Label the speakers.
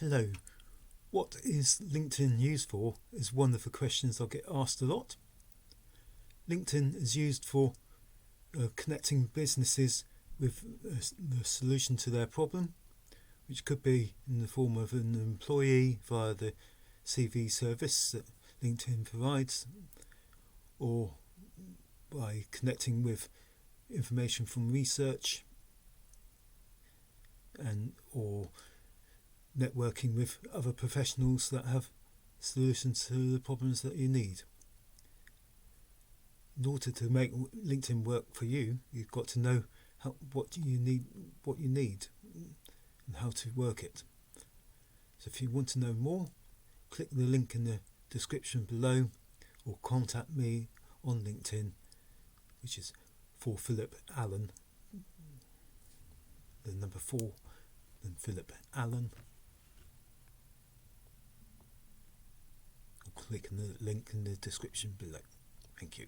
Speaker 1: Hello, what is LinkedIn used for is one of the questions I get asked a lot. LinkedIn is used for connecting businesses with the solution to their problem, which could be in the form of an employee via the CV service that LinkedIn provides, or by connecting with information from research, or networking with other professionals that have solutions to the problems that you need. In order to make LinkedIn work for you, you've got to know what you need, and how to work it. So if you want to know more, click the link in the description below, or contact me on LinkedIn, which is for Philip Allen, the number 4, then Philip Allen. Click on the link in the description below. Thank you.